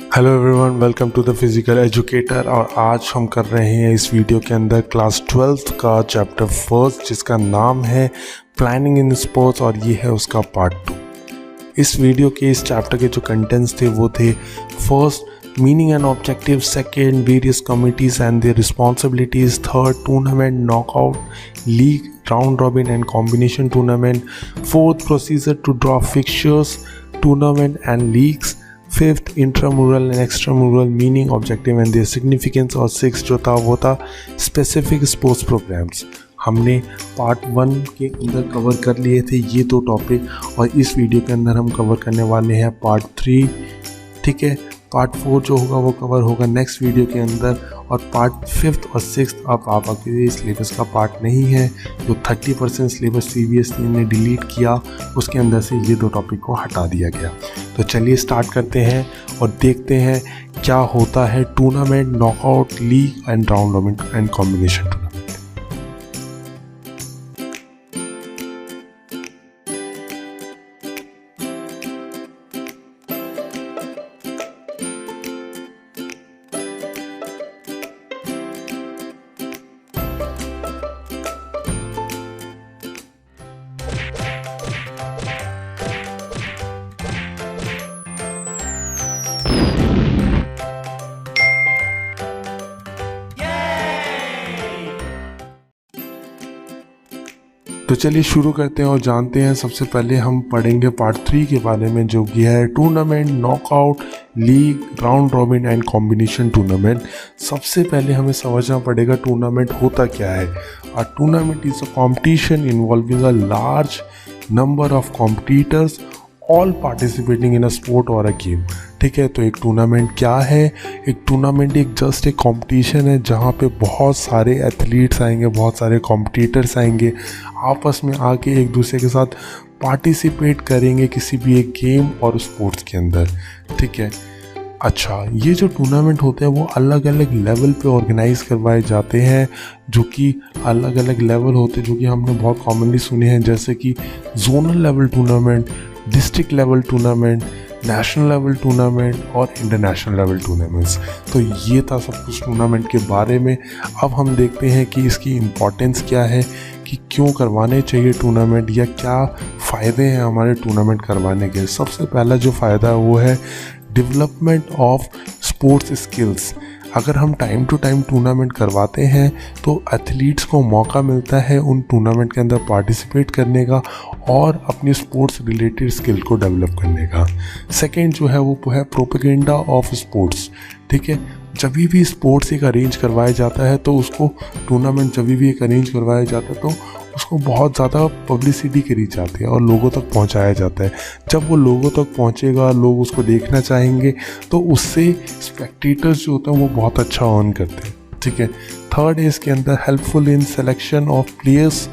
Hello everyone, welcome to the physical educator. और आज हम कर रहे हैं इस वीडियो के अंदर क्लास 12th का चैप्टर फर्स्ट, जिसका नाम है प्लानिंग इन स्पोर्ट्स, और ये है उसका पार्ट 2। इस वीडियो के इस चैप्टर के जो कंटेंट्स थे वो थे: first, meaning and objective; second, various committees and their responsibilities; third, tournament, knockout, league, round robin and combination tournament; fourth, procedure to draw fixtures, tournament and leagues; fifth, intramural and extramural, meaning, objective and their significance; और six जो था वो था specific sports programs. हमने part 1 के अंदर cover कर लिए थे ये दो टॉपिक, और इस वीडियो के अंदर हम कवर करने वाले हैं पार्ट 3। ठीक है, पार्ट 4 जो होगा वो कवर होगा नेक्स्ट वीडियो के अंदर। और पार्ट 5th और 6th अब आपके सिलेबस का पार्ट नहीं है। जो 30% सिलेबस CBSE ने डिलीट किया, उसके अंदर से ये दो टॉपिक को हटा दिया गया। तो चलिए स्टार्ट करते हैं और देखते हैं क्या होता है tournament, knockout, league and round robin and combination tournament. तो चलिए शुरू करते हैं और जानते हैं। सबसे पहले हम पढ़ेंगे पार्ट 3 के बारे में, जो कि है tournament, knockout, league, round robin and combination tournament. सबसे पहले हमें समझना पड़ेगा टूर्नामेंट होता क्या है। A tournament is a competition involving a large number of competitors all participating in a sport और अ गेम। ठीक है, तो एक टूर्नामेंट क्या है? एक टूर्नामेंट एक जस्ट एक कंपटीशन है जहाँ पे बहुत सारे एथलीट्स आएंगे, बहुत सारे कॉम्पिटिटर्स आएंगे, आपस में आके एक दूसरे के साथ पार्टिसिपेट करेंगे किसी भी एक गेम और स्पोर्ट्स के अंदर। ठीक है, अच्छा, ये जो टूर्नामेंट होते हैं वो अलग अलग लेवल पे ऑर्गेनाइज करवाए जाते हैं, जो कि अलग अलग लेवल होते हैं, जो कि हमने बहुत कॉमनली सुने हैं, जैसे कि zonal level tournament, district level tournament, national level tournament और इंटरनेशनल लेवल टूर्नामेंट्स। तो ये था सब कुछ टूर्नामेंट के बारे में। अब हम देखते हैं कि इसकी इम्पोर्टेंस क्या है, कि क्यों करवाने चाहिए टूर्नामेंट, या क्या फ़ायदे हैं हमारे टूर्नामेंट करवाने के। सबसे पहला जो फ़ायदा है वो है डेवलपमेंट ऑफ स्पोर्ट्स स्किल्स। अगर हम टाइम टू टाइम टूर्नामेंट करवाते हैं तो एथलीट्स को मौका मिलता है उन टूर्नामेंट के अंदर पार्टिसिपेट करने का और अपनी स्पोर्ट्स रिलेटेड स्किल को डेवलप करने का। सेकेंड जो है वो है प्रोपेगेंडा ऑफ स्पोर्ट्स। ठीक है, जब भी स्पोर्ट्स एक अरेंज करवाया जाता है तो उसको टूर्नामेंट जब भी एक अरेंज करवाया जाता है तो उसको बहुत ज़्यादा पब्लिसिटी करी जाती है और लोगों तक पहुंचाया जाता है। जब वो लोगों तक पहुंचेगा, लोग उसको देखना चाहेंगे, तो उससे स्पेक्टेटर्स जो होते हैं वो बहुत अच्छा अर्न करते हैं। ठीक है, थर्ड है इसके अंदर helpful in selection of players.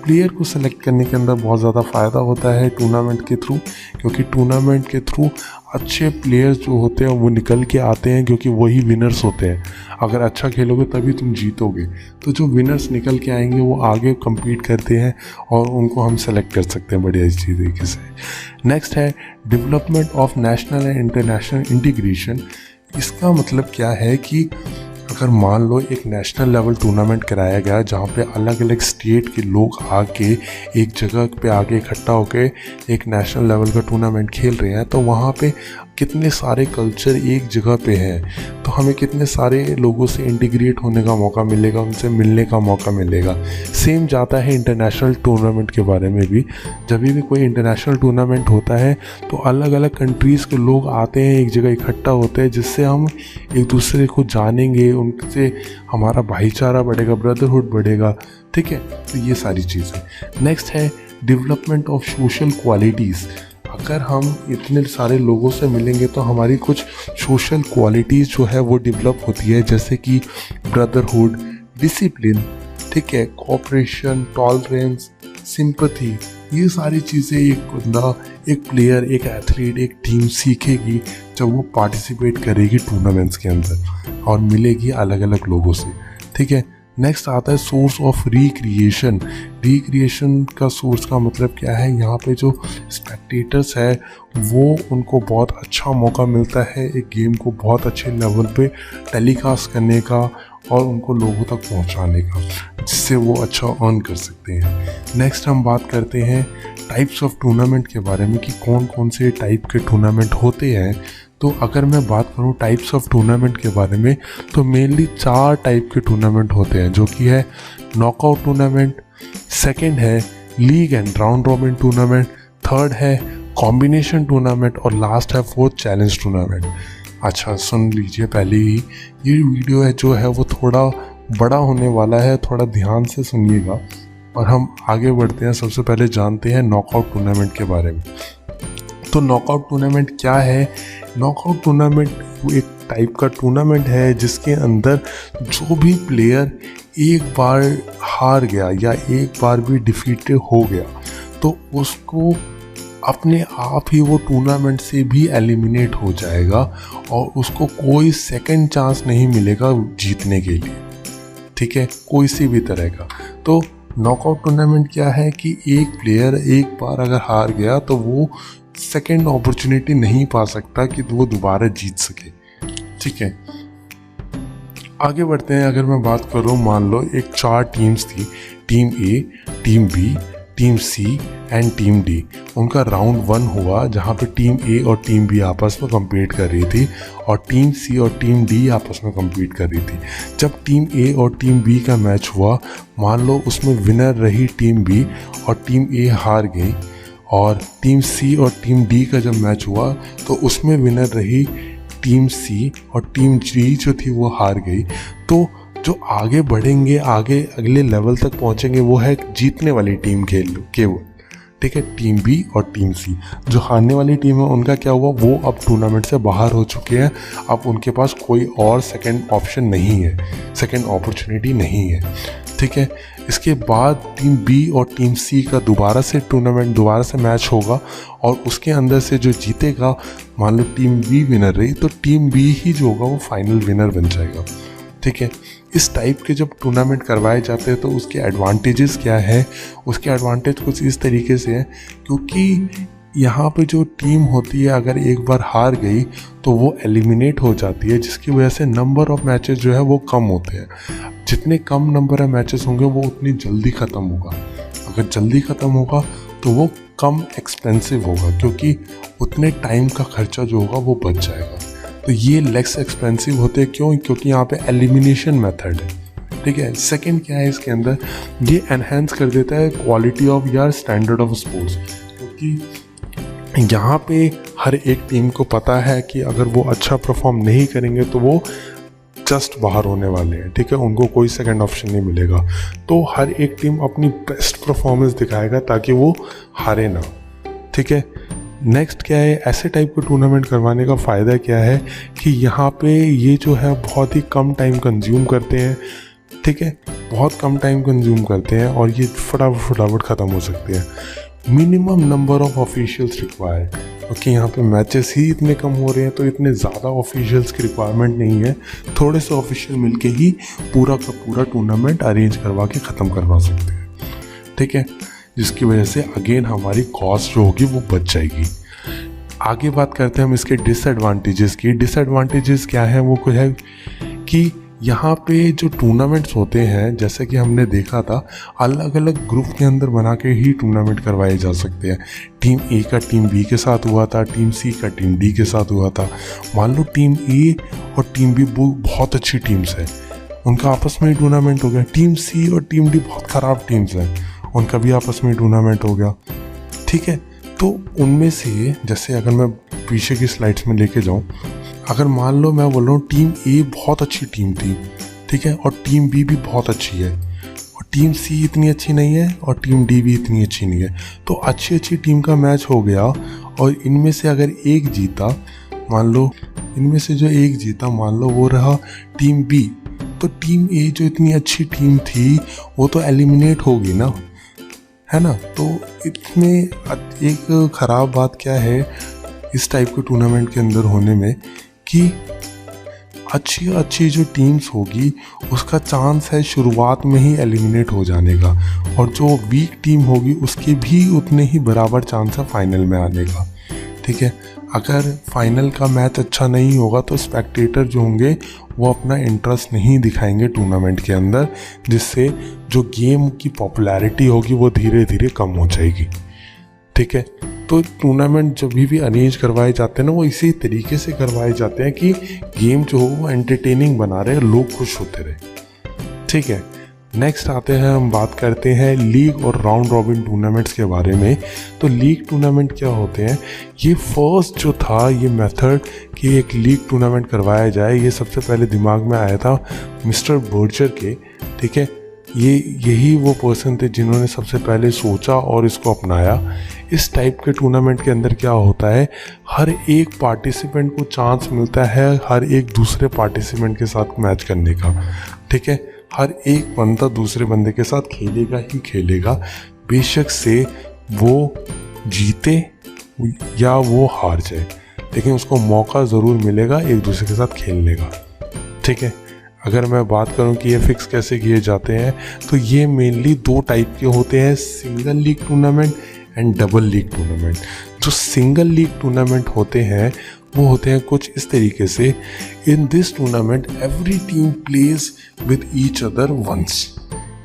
Player को सेलेक्ट करने के अंदर बहुत ज़्यादा फ़ायदा होता है टूर्नामेंट के थ्रू, क्योंकि टूर्नामेंट के थ्रू अच्छे प्लेयर्स जो होते हैं वो निकल के आते हैं, क्योंकि वही विनर्स होते हैं। अगर अच्छा खेलोगे तभी तुम जीतोगे। तो जो विनर्स निकल के आएंगे वो आगे compete करते हैं और उनको हम सेलेक्ट कर सकते हैं बढ़िया अच्छी तरीके से। नेक्स्ट है development of national and international integration. इसका मतलब क्या है कि अगर मान लो एक नेशनल लेवल टूर्नामेंट कराया गया जहाँ पे अलग अलग स्टेट के लोग आके एक जगह पे आके इकट्ठा होके एक नेशनल लेवल का टूर्नामेंट खेल रहे हैं, तो वहाँ पे कितने सारे कल्चर एक जगह पे हैं, तो हमें कितने सारे लोगों से इंटीग्रेट होने का मौका मिलेगा, उनसे मिलने का मौका मिलेगा। सेम जाता है इंटरनेशनल टूर्नामेंट के बारे में भी। जब भी कोई इंटरनेशनल टूर्नामेंट होता है तो अलग अलग कंट्रीज़ के लोग आते हैं, एक जगह इकट्ठा होते हैं, जिससे हम एक दूसरे को जानेंगे, उनसे हमारा भाईचारा बढ़ेगा, ब्रदरहुड बढ़ेगा। ठीक है, तो ये सारी चीज़ें। नेक्स्ट है डेवलपमेंट ऑफ सोशल क्वालिटीज़। अगर हम इतने सारे लोगों से मिलेंगे तो हमारी कुछ सोशल क्वालिटीज़ जो है वो डेवलप होती है, जैसे कि ब्रदरहुड, डिसिप्लिन, ठीक है, कोऑपरेशन, टॉलरेंस, सिंपैथी। ये सारी चीज़ें एक बंदा, एक प्लेयर, एक एथलीट, एक टीम सीखेगी जब वो पार्टिसिपेट करेगी टूर्नामेंट्स के अंदर और मिलेगी अलग अलग लोगों से। ठीक है, नेक्स्ट आता है सोर्स ऑफ रिक्रिएशन। रिक्रिएशन का सोर्स का मतलब क्या है, यहाँ पे जो स्पेक्टेटर्स है वो उनको बहुत अच्छा मौका मिलता है एक गेम को बहुत अच्छे लेवल पे टेलीकास्ट करने का और उनको लोगों तक पहुँचाने का, जिससे वो अच्छा अर्न कर सकते हैं। नेक्स्ट हम बात करते हैं टाइप्स ऑफ टूर्नामेंट के बारे में कि कौन कौन से टाइप के टूर्नामेंट होते हैं। तो अगर मैं बात करूं टाइप्स ऑफ टूर्नामेंट के बारे में तो मेनली 4 टाइप के टूर्नामेंट होते हैं, जो कि है नॉकआउट टूर्नामेंट, सेकंड है league and round robin tournament, third है कॉम्बिनेशन टूर्नामेंट और लास्ट है फोर्थ चैलेंज टूर्नामेंट। अच्छा सुन लीजिए पहले ही, ये वीडियो है जो है वो थोड़ा बड़ा होने वाला है, थोड़ा ध्यान से सुनिएगा और हम आगे बढ़ते हैं। सबसे पहले जानते हैं नॉकआउट टूर्नामेंट के बारे में। तो नॉकआउट टूर्नामेंट क्या है? नॉकआउट टूर्नामेंट एक टाइप का टूर्नामेंट है जिसके अंदर जो भी प्लेयर एक बार हार गया या एक बार भी डिफीटेड हो गया तो उसको अपने आप ही वो टूर्नामेंट से भी एलिमिनेट हो जाएगा और उसको कोई सेकंड चांस नहीं मिलेगा जीतने के लिए, ठीक है, कोई सी भी तरह का। तो नॉकआउट टूर्नामेंट क्या है कि एक प्लेयर एक बार अगर हार गया तो वो सेकेंड अपॉर्चुनिटी नहीं पा सकता कि वो दोबारा जीत सके, ठीक है। आगे बढ़ते हैं। अगर मैं बात करूँ, मान लो एक 4 टीम्स थी, team A, team B, team C and team D. उनका राउंड 1 हुआ जहाँ पे टीम ए और टीम बी आपस में कम्पीट कर रही थी और टीम सी और टीम डी आपस में कम्पीट कर रही थी। जब टीम ए और टीम बी का मैच हुआ, मान लो उसमें विनर रही टीम बी और टीम ए हार गई, और टीम सी और टीम डी का जब मैच हुआ तो उसमें विनर रही टीम सी और टीम डी जो थी वो हार गई। तो जो आगे बढ़ेंगे, आगे अगले लेवल तक पहुंचेंगे, वो है जीतने वाली टीम केवल, ठीक है, टीम बी और टीम सी। जो हारने वाली टीम है उनका क्या हुआ, वो अब टूर्नामेंट से बाहर हो चुके हैं। अब उनके पास कोई और सेकंड ऑप्शन नहीं है, सेकंड अपॉर्चुनिटी नहीं है, ठीक है। इसके बाद टीम बी और टीम सी का दोबारा से मैच होगा और उसके अंदर से जो जीतेगा, मान लो टीम बी विनर रही तो टीम बी ही जो होगा वो फाइनल विनर बन जाएगा, ठीक है। इस टाइप के जब टूर्नामेंट करवाए जाते हैं तो उसके एडवांटेजेस क्या है? उसके एडवांटेज कुछ इस तरीके से है, क्योंकि यहाँ पे जो टीम होती है अगर एक बार हार गई तो वो एलिमिनेट हो जाती है, जिसकी वजह से नंबर ऑफ मैचेस जो है वो कम होते हैं। जितने कम नंबर ऑफ मैचेस होंगे वो उतनी जल्दी ख़त्म होगा। अगर जल्दी ख़त्म होगा तो वो कम एक्सपेंसिव होगा, क्योंकि उतने टाइम का खर्चा जो होगा वो बच जाएगा। तो ये लेस एक्सपेंसिव होते हैं, क्यों? क्योंकि यहाँ पे एलिमिनेशन मेथड है, ठीक है। सेकंड क्या है इसके अंदर, ये एनहेंस कर देता है क्वालिटी ऑफ या स्टैंडर्ड ऑफ स्पोर्ट्स, क्योंकि यहाँ पे हर एक टीम को पता है कि अगर वो अच्छा परफॉर्म नहीं करेंगे तो वो जस्ट बाहर होने वाले हैं, ठीक है, उनको कोई सेकंड ऑप्शन नहीं मिलेगा। तो हर एक टीम अपनी बेस्ट परफॉर्मेंस दिखाएगा ताकि वो हारे ना, ठीक है। नेक्स्ट क्या है, ऐसे टाइप के टूर्नामेंट करवाने का फ़ायदा क्या है कि यहाँ पे ये जो है बहुत ही कम टाइम कंज्यूम करते हैं, ठीक है, बहुत कम टाइम कंज्यूम करते हैं और ये फटाफट ख़त्म हो सकते हैं। Minimum number of officials required, क्योंकि यहाँ पे मैचेस ही इतने कम हो रहे हैं तो इतने ज़्यादा ऑफिशियल्स की रिक्वायरमेंट नहीं है। थोड़े से ऑफिशियल मिलके ही पूरा का पूरा टूर्नामेंट अरेंज करवा के ख़त्म करवा सकते हैं, ठीक है, जिसकी वजह से अगेन हमारी कॉस्ट जो होगी वो बच जाएगी। आगे बात करते हैं हम इसके डिसएडवांटेजेस की। डिसएडवांटेजेस क्या है, वो कुछ है कि यहाँ पे जो टूर्नामेंट्स होते हैं, जैसे कि हमने देखा था, अलग अलग ग्रुप के अंदर बना के ही टूर्नामेंट करवाए जा सकते हैं। टीम ए का टीम बी के साथ हुआ था, टीम सी का टीम डी के साथ हुआ था। मान लो टीम ए और टीम बी बहुत अच्छी टीम्स हैं, उनका आपस में ही टूर्नामेंट हो गया। टीम सी और टीम डी बहुत ख़राब टीम्स हैं, उनका भी आपस में टूर्नामेंट हो गया, ठीक है। तो उनमें से, जैसे अगर मैं पीछे की स्लाइड्स में लेके जाऊँ, अगर मान लो मैं बोल रहा हूँ टीम ए बहुत अच्छी टीम थी, ठीक है, और टीम बी भी बहुत अच्छी है, और टीम सी इतनी अच्छी नहीं है और टीम डी भी इतनी अच्छी नहीं है, तो अच्छी टीम का मैच हो गया और इनमें से अगर एक जीता, मान लो इनमें से जो एक जीता, मान लो वो रहा टीम बी, तो टीम ए जो इतनी अच्छी टीम थी वो तो एलिमिनेट होगी ना, है ना। तो इसमें एक ख़राब बात क्या है इस टाइप के टूर्नामेंट के अंदर होने में, कि अच्छी अच्छी जो टीम्स होगी उसका चांस है शुरुआत में ही एलिमिनेट हो जाने का, और जो वीक टीम होगी उसके भी उतने ही बराबर चांस है फाइनल में आने का। ठीक है, अगर फाइनल का मैच अच्छा नहीं होगा तो स्पेक्टेटर जो होंगे वो अपना इंटरेस्ट नहीं दिखाएंगे टूर्नामेंट के अंदर, जिससे जो गेम की पॉपुलैरिटी होगी वो धीरे धीरे कम हो जाएगी। ठीक है, तो टूर्नामेंट जब भी अरेंज करवाए जाते हैं ना, वो इसी तरीके से करवाए जाते हैं कि गेम जो हो वो एंटरटेनिंग बना रहे, लोग खुश होते रहे। ठीक है, नेक्स्ट आते हैं, हम बात करते हैं लीग और राउंड रॉबिन टूर्नामेंट्स के बारे में। तो लीग टूर्नामेंट क्या होते हैं, ये फर्स्ट जो था ये मेथड कि एक लीग टूर्नामेंट करवाया जाए, ये सबसे पहले दिमाग में आया था मिस्टर बर्जर के। ठीक है, यही वो पर्सन थे जिन्होंने सबसे पहले सोचा और इसको अपनाया। इस टाइप के टूर्नामेंट के अंदर क्या होता है, हर एक पार्टिसिपेंट को चांस मिलता है हर एक दूसरे पार्टिसिपेंट के साथ मैच करने का। ठीक है, हर एक बंदा दूसरे बंदे के साथ खेलेगा ही खेलेगा, बेशक से वो जीते या वो हार जाए, लेकिन उसको मौका ज़रूर मिलेगा एक दूसरे के साथ खेलने का। ठीक है, अगर मैं बात करूं कि ये फिक्स कैसे किए जाते हैं, तो ये मेनली दो टाइप के होते हैं, single league tournament and double league tournament. जो सिंगल लीग टूर्नामेंट होते हैं वो होते हैं कुछ इस तरीके से, in this tournament every team plays with each other once.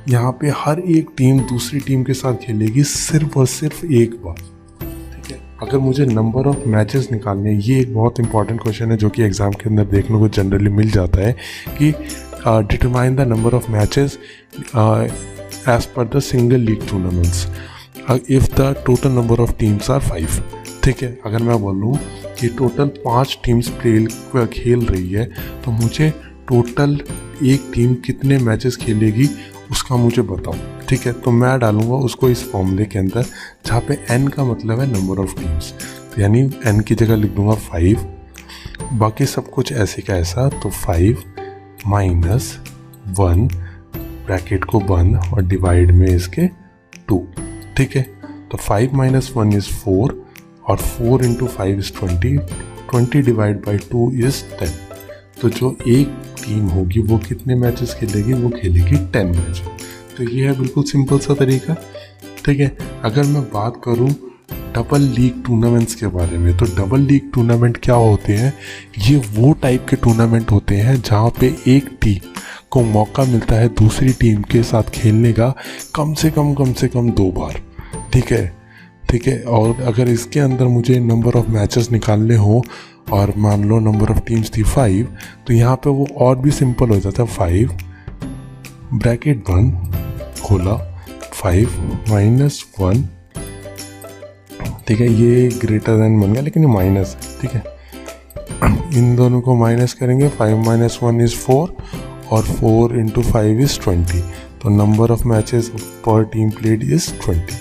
यहाँ पे हर एक टीम दूसरी टीम के साथ खेलेगी सिर्फ और सिर्फ एक बार। ठीक है, अगर मुझे नंबर ऑफ मैचेस निकालने, ये एक बहुत इंपॉर्टेंट क्वेश्चन है जो कि एग्ज़ाम के अंदर देखने को जनरली मिल जाता है कि determine the number of matches as per the single league tournaments if the total number of teams are 5। ठीक है, अगर मैं बोलूँ कि टोटल 5 टीम्स खेल रही है, तो मुझे टोटल एक टीम कितने मैचेस खेलेगी उसका मुझे बताओ। ठीक है, तो मैं डालूँगा उसको इस फॉर्मूले के अंदर, जहाँ पे n का मतलब है नंबर ऑफ टीम्स, तो यानी n की जगह लिख दूँगा 5, बाकी सब कुछ ऐसे का ऐसा, तो 5 - 1 ब्रैकेट को बंद और डिवाइड में इसके 2। ठीक है, तो 5 - 1 इज़ 4 और 4 × 5 इज़ 20, 20 डिवाइड बाई 2 इज़ 10। तो जो एक टीम होगी वो कितने मैचेस खेलेगी, वो खेलेगी 10 मैच। तो ये है बिल्कुल सिंपल सा तरीका। ठीक है, अगर मैं बात करूं डबल लीग टूर्नामेंट्स के बारे में, तो डबल लीग टूर्नामेंट क्या होते हैं, ये वो टाइप के टूर्नामेंट होते हैं जहाँ पे एक टीम को मौका मिलता है दूसरी टीम के साथ खेलने का कम से कम 2 बार। ठीक है, और अगर इसके अंदर मुझे नंबर ऑफ मैचेस निकालने हो और मान लो नंबर ऑफ टीम्स थी 5, तो यहाँ पे वो और भी सिंपल हो जाता है। 5 ब्रैकेट बंद खोला 5 - 1। ठीक है, ये ग्रेटर देन बन गया लेकिन ये माइनस है। ठीक है, इन दोनों को माइनस करेंगे, 5 - 1 इज़ 4 और 4 × 5 इज़ 20। तो नंबर ऑफ मैचेस पर टीम प्लेड इज़ 20।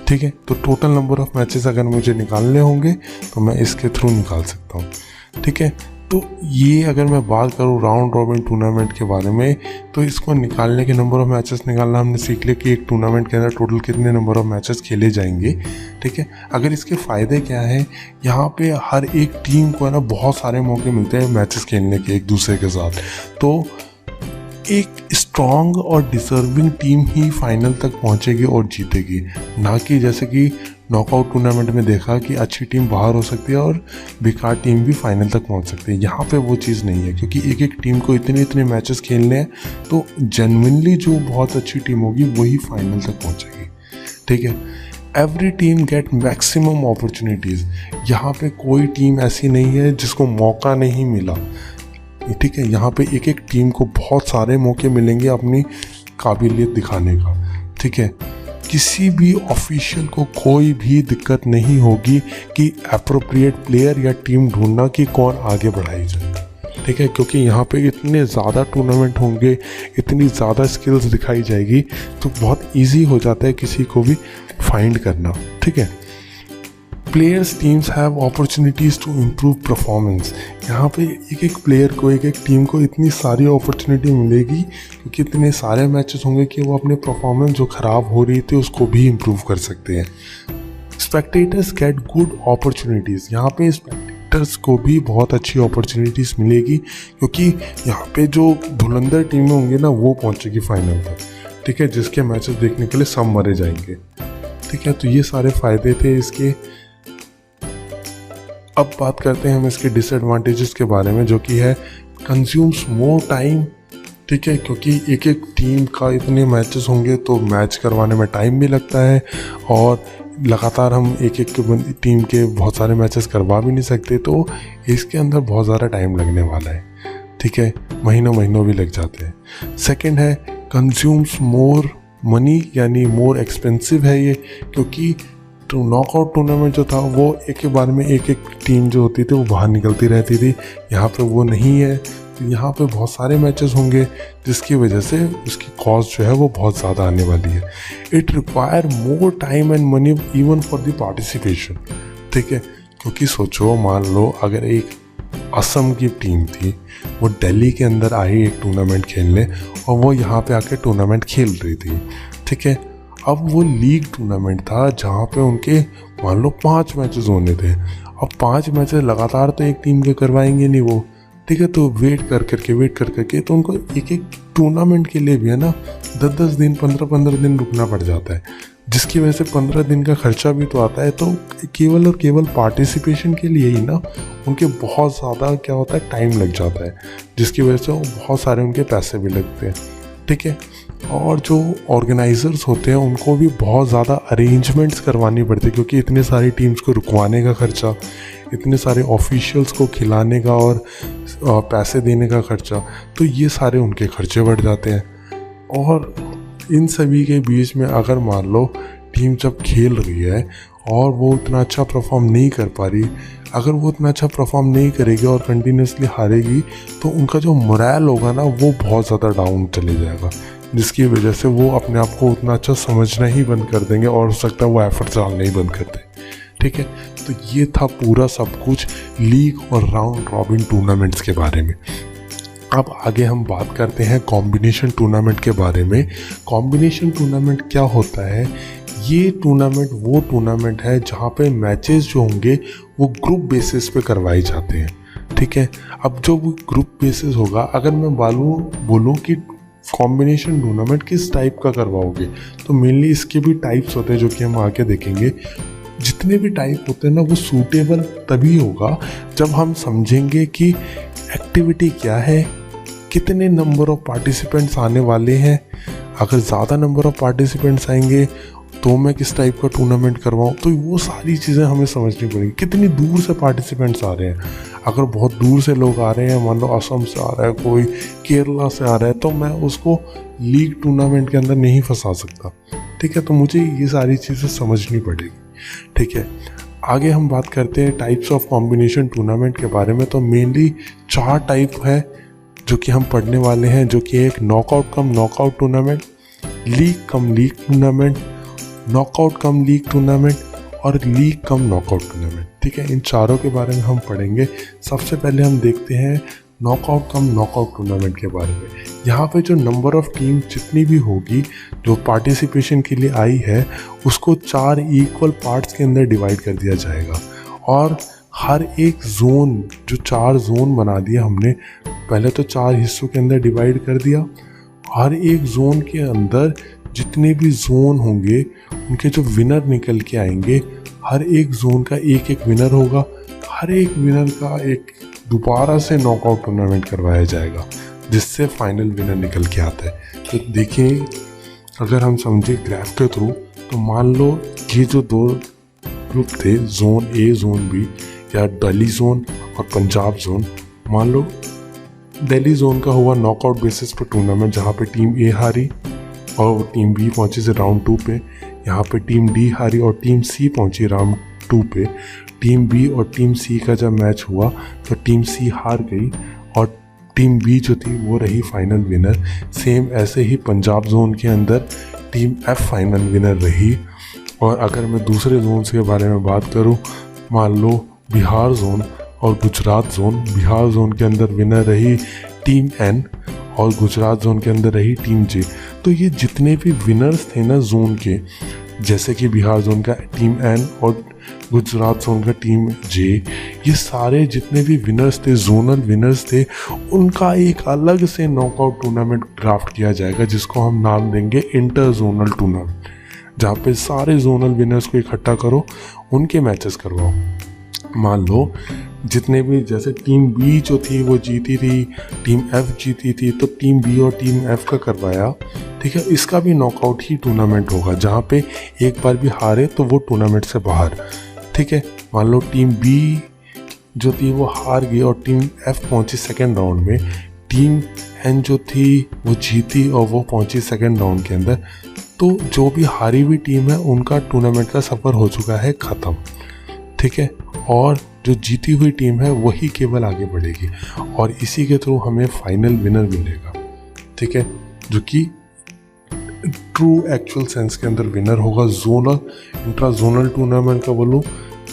ठीक है, तो टोटल नंबर ऑफ मैचेस अगर मुझे निकालने होंगे तो मैं इसके थ्रू निकाल सकता हूँ। ठीक है, तो ये अगर मैं बात करूँ राउंड रॉबिन टूर्नामेंट के बारे में, तो इसको निकालने के नंबर ऑफ मैचेस निकालना हमने सीख लिया कि एक टूर्नामेंट के अंदर टोटल कितने नंबर ऑफ मैचेस खेले जाएंगे। ठीक है, अगर इसके फ़ायदे क्या हैं, यहाँ पे हर एक टीम को है ना बहुत सारे मौके मिलते हैं मैचेस खेलने के एक दूसरे के साथ। तो एक स्ट्रॉन्ग और डिजर्विंग टीम ही फाइनल तक पहुंचेगी और जीतेगी, ना कि जैसे कि नॉकआउट टूर्नामेंट में देखा कि अच्छी टीम बाहर हो सकती है और बेकार टीम भी फाइनल तक पहुंच सकती है। यहाँ पे वो चीज़ नहीं है, क्योंकि एक एक टीम को इतने मैचेस खेलने हैं, तो जेन्युइनली जो बहुत अच्छी टीम होगी वही फाइनल तक पहुंचेगी। ठीक है, every team get maximum opportunities. यहाँ पे कोई टीम ऐसी नहीं है जिसको मौका नहीं मिला। ठीक है, यहाँ पे एक एक टीम को बहुत सारे मौके मिलेंगे अपनी काबिलियत दिखाने का। ठीक है, किसी भी ऑफिशियल को कोई भी दिक्कत नहीं होगी कि एप्रोप्रिएट प्लेयर या टीम ढूंढना कि कौन आगे बढ़ाई जाए। ठीक है, क्योंकि यहाँ पे इतने ज़्यादा टूर्नामेंट होंगे, इतनी ज़्यादा स्किल्स दिखाई जाएगी, तो बहुत इजी हो जाता है किसी को भी फाइंड करना। ठीक है, players teams have opportunities to improve performance. यहाँ पे एक एक प्लेयर को, एक एक टीम को इतनी सारी अपॉर्चुनिटी मिलेगी क्योंकि इतने सारे मैचेस होंगे कि वो अपने परफॉर्मेंस जो ख़राब हो रही थी उसको भी इम्प्रूव कर सकते हैं। Spectators get good opportunities. यहाँ पे सिलेक्टर्स को भी बहुत अच्छी अपॉर्चुनिटीज़ मिलेगी, क्योंकि यहाँ पे जो धुरंधर टीमें होंगी ना वो पहुँचेगी फाइनल तक, ठीक है, जिसके मैचेस देखने के लिए सब मरे जाएंगे, ठीक है। तो ये सारे फ़ायदे थे इसके। अब बात करते हैं हम इसके डिसएडवांटेजेस के बारे में, जो कि है कंज्यूम्स मोर टाइम, ठीक है, क्योंकि एक एक टीम का इतने मैचेस होंगे तो मैच करवाने में टाइम भी लगता है, और लगातार हम एक एक टीम के बहुत सारे मैचेस करवा भी नहीं सकते, तो इसके अंदर बहुत ज़्यादा टाइम लगने वाला है, ठीक है, महीनों भी लग जाते हैं। सेकंड है कंज्यूम्स मोर मनी, यानी मोर एक्सपेंसिव है ये, क्योंकि तो नॉकआउट टूर्नामेंट जो था वो एक बार में एक एक टीम जो होती थी वो बाहर निकलती रहती थी, यहाँ पे वो नहीं है। तो यहाँ पे बहुत सारे मैचेस होंगे, जिसकी वजह से उसकी कॉस्ट जो है वो बहुत ज़्यादा आने वाली है। It require more time and money even for the participation, ठीक है, क्योंकि सोचो, मान लो अगर एक असम की टीम थी, वो दिल्ली के अंदर आई एक टूर्नामेंट खेलने, और वो यहाँ पे आके टूर्नामेंट खेल रही थी, ठीक है। अब वो लीग टूर्नामेंट था जहाँ पे उनके मान लो 5 मैचेस होने थे। अब 5 मैचेस लगातार तो एक टीम के करवाएंगे नहीं वो, ठीक है, तो वेट कर करके तो उनको एक एक टूर्नामेंट के लिए भी है ना 10-10 दिन 15-15 दिन रुकना पड़ जाता है, जिसकी वजह से 15 दिन का खर्चा भी तो आता है। तो केवल और केवल पार्टिसिपेशन के लिए ही ना उनके बहुत ज़्यादा क्या होता है, टाइम लग जाता है, जिसकी वजह से बहुत सारे उनके पैसे भी लगते हैं, ठीक है। और जो ऑर्गेनाइज़र्स होते हैं उनको भी बहुत ज़्यादा अरेंजमेंट्स करवानी पड़ती है, क्योंकि इतने सारी टीम्स को रुकवाने का खर्चा, इतने सारे ऑफिशियल्स को खिलाने का और पैसे देने का खर्चा, तो ये सारे उनके खर्चे बढ़ जाते हैं। और इन सभी के बीच में अगर मान लो टीम जब खेल रही है और वो उतना अच्छा परफॉर्म नहीं कर पा रही, अगर वो उतना अच्छा परफॉर्म नहीं करेगी और कंटिन्यूसली हारेगी, तो उनका जो मोरल होगा ना वो बहुत ज़्यादा डाउन चले जाएगा, जिसकी वजह से वो अपने आप को उतना अच्छा समझना ही बंद कर देंगे, और हो सकता है वो एफर्ट्स डालना ही बंद कर दें, ठीक है। तो ये था पूरा सब कुछ लीग और राउंड रॉबिन टूर्नामेंट्स के बारे में। अब आगे हम बात करते हैं कॉम्बिनेशन टूर्नामेंट के बारे में। कॉम्बिनेशन टूर्नामेंट क्या होता है? ये टूर्नामेंट वो टूर्नामेंट है जहाँ पे मैचेस जो होंगे वो ग्रुप बेसिस पे करवाए जाते हैं, ठीक है। अब जो ग्रुप बेसिस होगा, अगर मैं बोलूँ कि कॉम्बिनेशन टूर्नामेंट किस टाइप का करवाओगे, तो मेनली इसके भी टाइप्स होते हैं जो कि हम आगे देखेंगे। जितने भी टाइप होते हैं ना वो सूटेबल तभी होगा जब हम समझेंगे कि एक्टिविटी क्या है, कितने नंबर ऑफ पार्टिसिपेंट्स आने वाले हैं, अगर ज़्यादा नंबर ऑफ पार्टिसिपेंट्स आएंगे तो मैं किस टाइप का टूर्नामेंट करवाऊँ, तो वो सारी चीज़ें हमें समझनी पड़ेगी। कितनी दूर से पार्टिसिपेंट्स आ रहे हैं, अगर बहुत दूर से लोग आ रहे हैं, मान लो असम से आ रहा है, कोई केरला से आ रहा है, तो मैं उसको लीग टूर्नामेंट के अंदर नहीं फंसा सकता, ठीक है। तो मुझे ये सारी चीज़ें समझनी पड़ेगी, ठीक है। आगे हम बात करते हैं टाइप्स ऑफ कॉम्बिनेशन टूर्नामेंट के बारे में। तो मेनली 4 टाइप है जो कि हम पढ़ने वाले हैं, जो कि एक knockout cum knockout tournament, league cum league tournament, knockout cum league tournament और लीग कम नॉकआउट टूर्नामेंट, ठीक है। इन चारों के बारे में हम पढ़ेंगे। सबसे पहले हम देखते हैं नॉकआउट कम नॉकआउट टूर्नामेंट के बारे में। यहाँ पे जो नंबर ऑफ टीम जितनी भी होगी जो पार्टिसिपेशन के लिए आई है, उसको 4 इक्वल पार्ट्स के अंदर डिवाइड कर दिया जाएगा, और हर एक जोन, जो 4 जोन बना दिया हमने, पहले तो 4 हिस्सों के अंदर डिवाइड कर दिया। हर एक जोन के अंदर जितने भी जोन होंगे उनके जो विनर निकल के आएंगे, हर एक जोन का एक एक विनर होगा, हर एक विनर का एक दोबारा से नॉकआउट टूर्नामेंट करवाया जाएगा, जिससे फाइनल विनर निकल के आता है। तो देखिए, अगर हम समझे ग्राफ के थ्रू, तो मान लो ये जो 2 ग्रुप थे, जोन ए जोन बी, या दिल्ली जोन और पंजाब जोन, मान लो दिल्ली जोन का हुआ नॉकआउट बेसिस पर टूर्नामेंट, जहाँ पे टीम ए हारी और टीम बी पहुंची से राउंड 2 पे, यहाँ पे टीम डी हारी और टीम सी पहुंची राउंड 2 पे। टीम बी और टीम सी का जब मैच हुआ तो टीम सी हार गई और टीम बी जो थी वो रही फाइनल विनर। सेम ऐसे ही पंजाब जोन के अंदर टीम एफ फाइनल विनर रही। और अगर मैं दूसरे जोन्स के बारे में बात करूं, मान लो बिहार जोन और गुजरात जोन। बिहार जोन के अंदर विनर रही टीम एन और गुजरात जोन के अंदर रही टीम जे। तो ये जितने भी विनर्स थे ना जोन के, जैसे कि बिहार जोन का टीम एन और गुजरात जोन का टीम जे, ये सारे जितने भी विनर्स थे, जोनल विनर्स थे, उनका एक अलग से नॉकआउट टूर्नामेंट ड्राफ्ट किया जाएगा जिसको हम नाम देंगे इंटर जोनल टूर्नामेंट, जहाँ पे सारे जोनल विनर्स को इकट्ठा करो, उनके मैचेस करवाओ। मान लो जितने भी, जैसे टीम बी जो थी वो जीती थी, टीम एफ जीती थी, तो टीम बी और टीम एफ का करवाया, ठीक है। इसका भी नॉकआउट ही टूर्नामेंट होगा, जहाँ पे एक बार भी हारे तो वो टूर्नामेंट से बाहर, ठीक है। मान लो टीम बी जो थी वो हार गई और टीम एफ पहुंची सेकेंड राउंड में, टीम एन जो थी वो जीती और वो पहुंची सेकेंड राउंड के अंदर, तो जो भी हारी हुई टीम है उनका टूर्नामेंट का सफ़र हो चुका है ख़त्म, ठीक है। और जो जीती हुई टीम है वही केवल आगे बढ़ेगी और इसी के थ्रू हमें फाइनल विनर मिलेगा, ठीक है, जो कि ट्रू एक्चुअल सेंस के अंदर विनर होगा, जोनल इंट्रा जोनल टूर्नामेंट का बोलूँ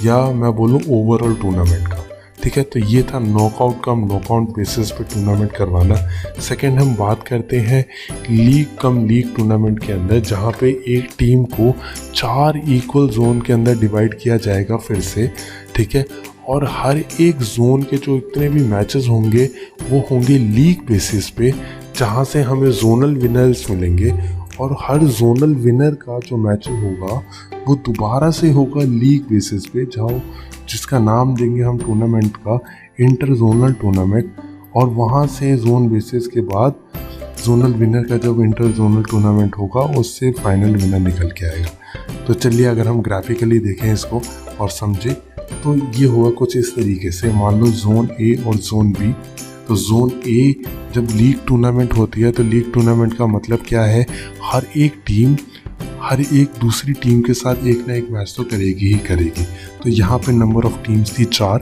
या मैं बोलूँ ओवरऑल टूर्नामेंट का, ठीक है। तो ये था नॉकआउट कम नॉकआउट बेसिस पे टूर्नामेंट करवाना। सेकंड हम बात करते हैं लीग कम लीग टूर्नामेंट के अंदर, जहाँ पे एक टीम को 4 इक्वल जोन के अंदर डिवाइड किया जाएगा फिर से, ठीक है। और हर एक जोन के जो इतने भी मैचेस होंगे वो होंगे लीग बेसिस पे, जहाँ से हमें जोनल विनर्स मिलेंगे और हर जोनल विनर का जो मैच होगा वो दोबारा से होगा लीग बेसिस पे, जहाँ जिसका नाम देंगे हम टूर्नामेंट का इंटर जोनल टूर्नामेंट। और वहाँ से जोन बेसिस के बाद जोनल विनर का जब इंटर जोनल टूर्नामेंट होगा उससे फाइनल विनर निकल के आएगा। तो चलिए अगर हम ग्राफिकली देखें इसको और समझें तो ये होगा कुछ इस तरीके से। मान लो जोन ए और जोन बी, तो जोन ए जब लीग टूर्नामेंट होती है तो लीग टूर्नामेंट का मतलब क्या है, हर एक टीम हर एक दूसरी टीम के साथ एक ना एक मैच तो करेगी ही करेगी। तो यहाँ पे नंबर ऑफ टीम्स थी 4,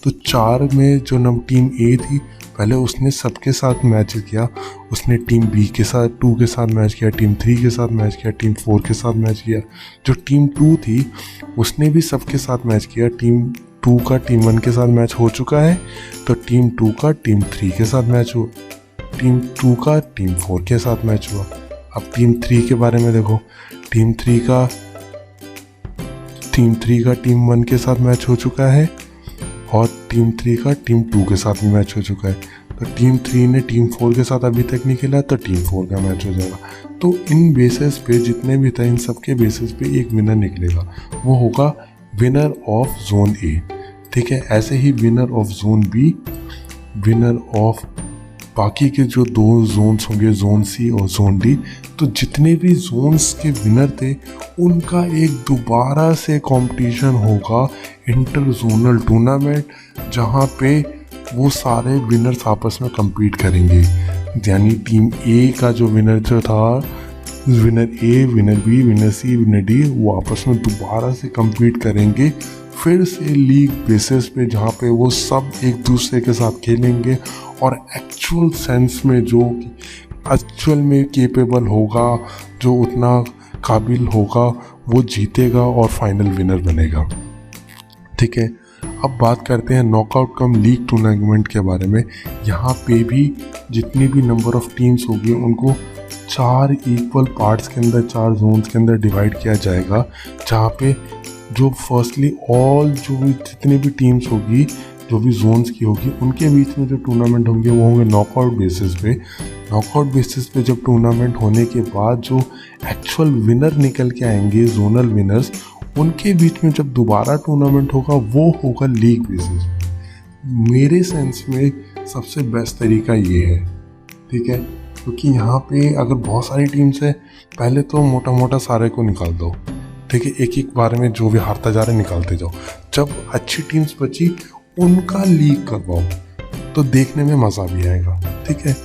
तो 4 में जो टीम ए थी पहले उसने सबके साथ मैच किया, उसने टीम बी के साथ 2 के साथ मैच किया, टीम 3 के साथ मैच किया, टीम 4 के साथ मैच किया। जो टीम 2 थी उसने भी सबके साथ मैच किया, टीम 2 का टीम 1 के साथ मैच हो चुका है, तो टीम 2 का टीम 3 के साथ मैच हुआ, टीम 2 का टीम 4 के साथ मैच हुआ। अब टीम 3 के बारे में देखो, टीम 3 का टीम 1 के साथ मैच हो चुका है और टीम 3 का टीम 2 के साथ भी मैच हो चुका है। तो टीम 3 ने टीम 4 के साथ अभी तक नहीं खेला तो टीम 4 का मैच हो जाएगा। तो इन बेसिस पे जितने भी थे इन सब के बेसिस पे एक विनर निकलेगा, वो होगा विनर ऑफ जोन ए, ठीक है। ऐसे ही winner of zone B, winner of बाकी के जो 2 जोन्स होंगे, जोन सी और जोन डी। तो जितने भी जोन्स के विनर थे उनका एक दोबारा से कंपटीशन होगा इंटर जोनल टूर्नामेंट, जहाँ पे वो सारे विनर्स आपस में compete करेंगे। यानी टीम ए का जो विनर जो था, विनर ए, विनर बी, विनर सी, विनर डी, वो आपस में दोबारा से compete करेंगे फिर से लीग बेसिस पे, जहाँ पे वो सब एक दूसरे के साथ खेलेंगे और एक्चुअल सेंस में जो एक्चुअल में केपेबल होगा, जो उतना काबिल होगा, वो जीतेगा और फाइनल विनर बनेगा, ठीक है। अब बात करते हैं नॉकआउट कम लीग टूर्नामेंट के बारे में। यहाँ पे भी जितनी भी नंबर ऑफ टीम्स होगी उनको 4 इक्वल पार्ट्स के अंदर, 4 जोन्स के अंदर डिवाइड किया जाएगा, जहाँ पे जो फर्स्टली ऑल जो भी जितनी भी टीम्स होगी, जो भी जोन्स की होगी, उनके बीच में जो टूर्नामेंट होंगे वो होंगे नॉकआउट बेसिस पे। नॉकआउट बेसिस पे जब टूर्नामेंट होने के बाद जो एक्चुअल विनर निकल के आएंगे, जोनल विनर्स, उनके बीच में जब दोबारा टूर्नामेंट होगा वो होगा लीग बेसिस पे। मेरे सेंस में सबसे बेस्ट तरीका ये है, ठीक है, क्योंकि यहाँ पे अगर बहुत सारी टीम्स है, पहले तो मोटा मोटा सारे को निकाल दो, ठीक है, एक एक बार में जो भी हारता जा रहा है निकालते जाओ। जब अच्छी टीम्स बची उनका लीग करवाओ तो देखने में मज़ा भी आएगा, ठीक है।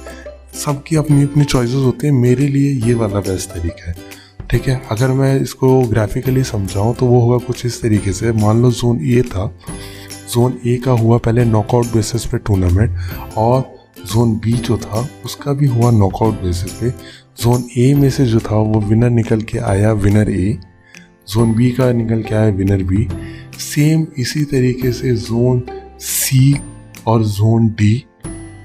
सबकी अपनी अपनी चॉइसेस होती हैं, मेरे लिए ये वाला बेस्ट तरीका है, ठीक है। अगर मैं इसको ग्राफिकली समझाऊं तो वो होगा कुछ इस तरीके से। मान लो जोन ए था, जोन ए का हुआ पहले नॉकआउट बेसिस पे टूर्नामेंट, और जोन बी जो था उसका भी हुआ नॉकआउट बेसिस पे। जोन ए में से जो था वो विनर निकल के आया, विनर ए, जोन बी का निकल के आया विनर बी। सेम इसी तरीके से जोन सी और जोन डी,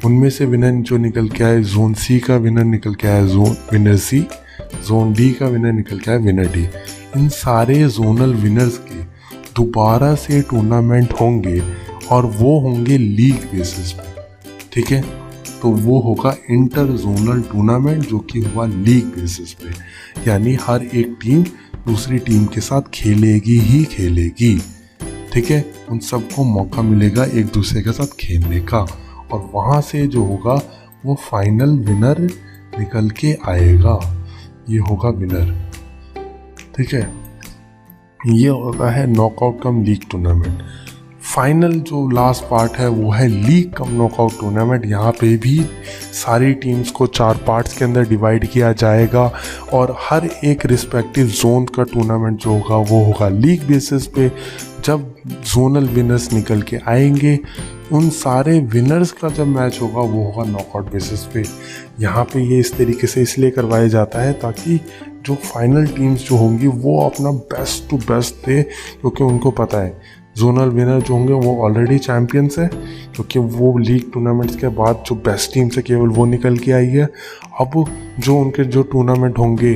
उनमें से विनर जो निकल के आए, जोन सी का विनर निकल के आया विनर सी, जोन डी का विनर निकल के आया विनर डी। इन सारे जोनल विनर्स के दोबारा से टूर्नामेंट होंगे और वो होंगे लीग बेसिस पे, ठीक है। तो वो होगा इंटर जोनल टूर्नामेंट जो कि हुआ लीग बेसिस पे, यानी हर एक टीम दूसरी टीम के साथ खेलेगी ही खेलेगी, ठीक है। उन सबको मौका मिलेगा एक दूसरे के साथ खेलने का, और वहाँ से जो होगा वो फाइनल विनर निकल के आएगा, ये होगा विनर, ठीक है। ये होता है knockout cum league tournament. Final जो लास्ट पार्ट है वो है लीग कम नॉकआउट टूर्नामेंट। यहाँ पे भी सारी टीम्स को 4 पार्ट्स के अंदर डिवाइड किया जाएगा और हर एक रिस्पेक्टिव जोन का टूर्नामेंट जो होगा वो होगा लीग बेसिस पे। जब जोनल विनर्स निकल के आएंगे उन सारे विनर्स का जब मैच होगा वो होगा नॉकआउट बेसिस पे। यहाँ पे ये इस तरीके से इसलिए करवाया जाता है ताकि जो फाइनल टीम्स जो होंगी वो अपना बेस्ट टू बेस्ट दे, क्योंकि उनको पता है जोनल विनर जो होंगे वो ऑलरेडी चैम्पियंस है, क्योंकि वो लीग टूर्नामेंट्स के बाद जो बेस्ट टीम से केवल वो निकल के आई है। अब जो उनके जो टूर्नामेंट होंगे,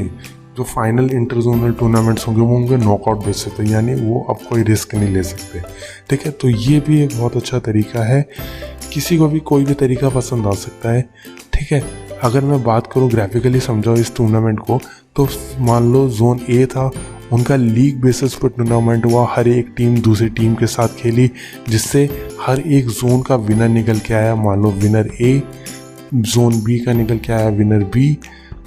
जो फाइनल इंटर जोनल टूर्नामेंट्स होंगे वो होंगे नॉकआउट बेसिस पे, यानी वो अब कोई रिस्क नहीं ले सकते, ठीक है। तो ये भी एक बहुत अच्छा तरीका है, किसी को भी कोई भी तरीका पसंद आ सकता है, ठीक है। अगर मैं बात करूँ ग्राफिकली समझाओ इस टूर्नामेंट को, तो मान लो जोन ए था, उनका लीग बेसिस पर टूर्नामेंट हुआ, हर एक टीम दूसरी टीम के साथ खेली, जिससे हर एक जोन का विनर निकल के आया। मान लो विनर ए, जोन बी का निकल के आया विनर बी,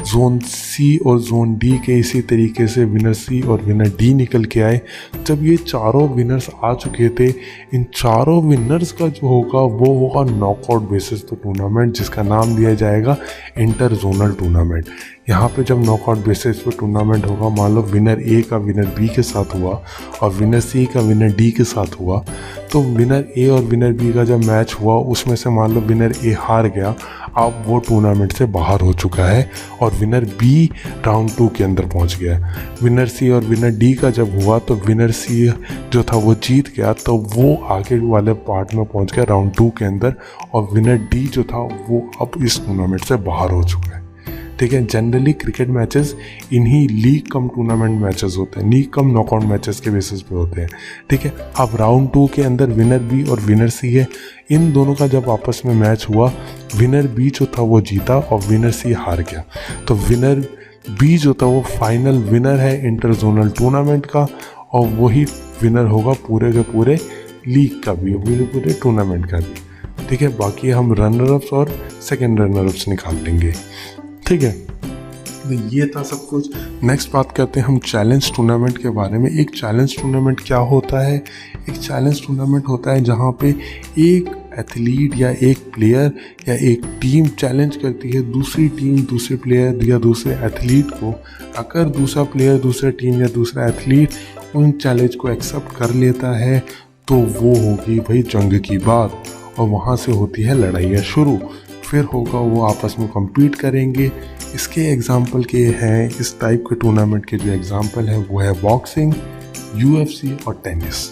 जोन सी और जोन डी के इसी तरीके से विनर सी और विनर डी निकल के आए। जब ये चारों विनर्स आ चुके थे, इन चारों विनर्स का जो होगा वो होगा नॉकआउट बेसिस पे टूर्नामेंट, जिसका नाम दिया जाएगा इंटर जोनल टूर्नामेंट। यहाँ पे जब नॉकआउट बेसिस पे टूर्नामेंट होगा, मान लो विनर ए का विनर बी के साथ हुआ और विनर सी का विनर डी के साथ हुआ, तो विनर ए और विनर बी का जब मैच हुआ उसमें से मान लो विनर ए हार गया, अब वो टूर्नामेंट से बाहर हो चुका है और विनर बी राउंड 2 के अंदर पहुंच गया। विनर सी और विनर डी का जब हुआ तो विनर सी जो था वो जीत गया, तो वो आगे वाले पार्ट में पहुंच गया राउंड 2 के अंदर, और विनर डी जो था वो अब इस टूर्नामेंट से बाहर हो चुका है, ठीक है। जनरली क्रिकेट मैचेस इन्हीं लीग कम टूर्नामेंट मैचेस होते हैं, लीग कम नॉकआउट मैचेस के बेसिस पे होते हैं, ठीक है। अब राउंड 2 के अंदर विनर बी और विनर सी है, इन दोनों का जब आपस में मैच हुआ, विनर बी जो था वो जीता और विनर सी हार गया, तो विनर बी जो था वो फाइनल विनर है इंटर जोनल टूर्नामेंट का, और वही विनर होगा पूरे के पूरे लीग का भी, पूरे टूर्नामेंट का भी, ठीक है। बाकी हम रनर अप्स और सेकेंड रनर अप्स निकाल लेंगे, ठीक है। तो ये था सब कुछ। नेक्स्ट बात करते हैं हम चैलेंज टूर्नामेंट के बारे में। एक चैलेंज टूर्नामेंट क्या होता है? एक चैलेंज टूर्नामेंट होता है जहाँ पे एक एथलीट या एक प्लेयर या एक टीम चैलेंज करती है दूसरी टीम, दूसरे प्लेयर या दूसरे एथलीट को। अगर दूसरा प्लेयर, दूसरा टीम या दूसरा एथलीट उन चैलेंज को एक्सेप्ट कर लेता है तो वो होगी भाई जंग की बात, और वहाँ से होती है लड़ाइयाँ शुरू। फिर होगा वो आपस में compete करेंगे। इसके एग्जाम्पल के हैं, इस टाइप के टूर्नामेंट के जो एग्जाम्पल है वो है बॉक्सिंग, UFC और टेनिस।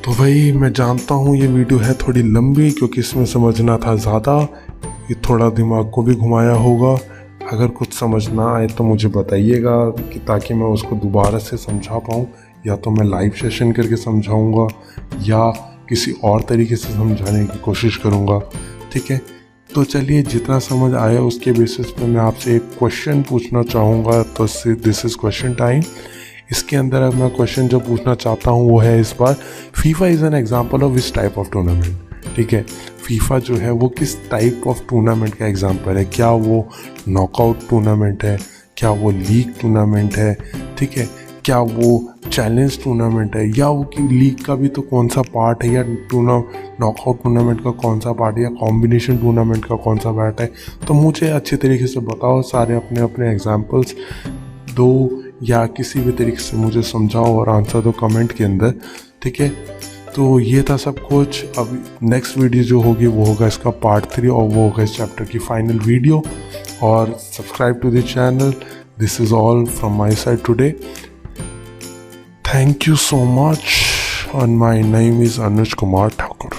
तो भाई मैं जानता हूँ ये वीडियो है थोड़ी लंबी, क्योंकि इसमें समझना था ज़्यादा, ये थोड़ा दिमाग को भी घुमाया होगा। अगर कुछ समझ ना आए तो मुझे बताइएगा, कि ताकि मैं उसको दोबारा से समझा पाऊँ, या तो मैं लाइव सेशन करके समझाऊँगा या किसी और तरीके से समझाने की कोशिश करूँगा, ठीक है। तो चलिए, जितना समझ आया उसके बेसिस पे मैं आपसे एक क्वेश्चन पूछना चाहूँगा। तो दिस इज़ क्वेश्चन टाइम। इसके अंदर अब मैं क्वेश्चन जो पूछना चाहता हूँ वो है इस बार, FIFA is an example of which type of tournament, ठीक है। फीफा जो है वो किस टाइप ऑफ टूर्नामेंट का एग्जाम्पल है? क्या वो नॉकआउट टूर्नामेंट है? क्या वो लीग टूर्नामेंट है? ठीक है, क्या वो चैलेंज टूर्नामेंट है, या वो कि लीग का भी तो कौन सा पार्ट है, या नॉकआउट टूर्नामेंट का कौन सा पार्ट है, या कॉम्बिनेशन टूर्नामेंट का कौन सा पार्ट है? तो मुझे अच्छे तरीके से बताओ, सारे अपने अपने एग्जाम्पल्स दो, या किसी भी तरीके से मुझे समझाओ और आंसर दो कमेंट के अंदर, ठीक है। तो ये था सब कुछ। अब नेक्स्ट वीडियो जो होगी वो होगा इसका पार्ट 3, और वो होगा इस चैप्टर की फाइनल वीडियो। और subscribe to the channel. This is all from my side today. Thank you so much, and my name is Anuj Kumar Thakur.